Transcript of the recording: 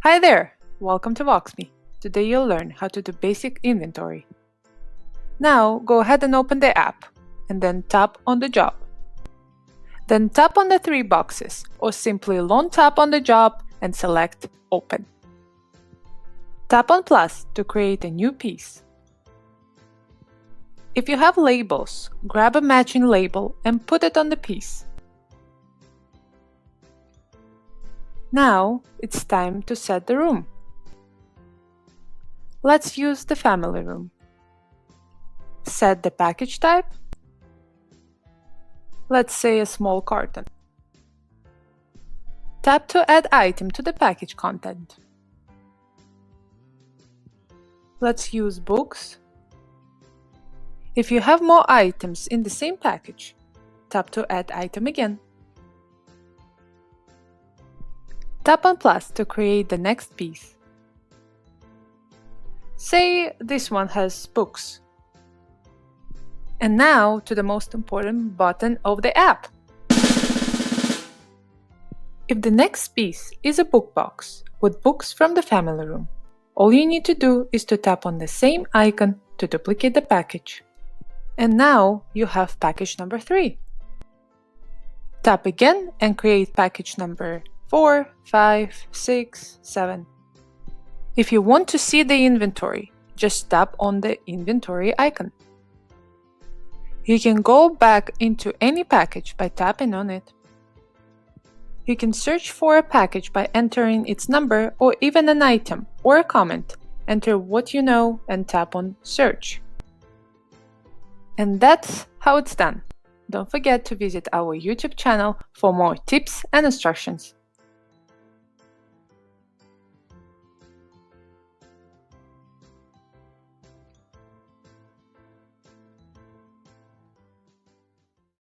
Hi there! Welcome to Voxme. Today you'll learn how to do basic inventory. Now go ahead and open the app and then tap on the job. Then tap on the three boxes or simply long tap on the job and select Open. Tap on plus to create a new piece. If you have labels, grab a matching label and put it on the piece. Now it's time to set the room. Let's use the family room. Set the package type. Let's say a small carton. Tap to add item to the package content. Let's use books. If you have more items in the same package, tap to add item again. Tap on plus to create the next piece. Say this one has books. And now to the most important button of the app. If the next piece is a book box with books from the family room, all you need to do is to tap on the same icon to duplicate the package. And now you have package number 3. Tap again and create package number 4, 5, 6, 7. If you want to see the inventory, just tap on the inventory icon. You can go back into any package by tapping on it. You can search for a package by entering its number or even an item or a comment. Enter what you know and tap on Search. And that's how it's done. Don't forget to visit our YouTube channel for more tips and instructions.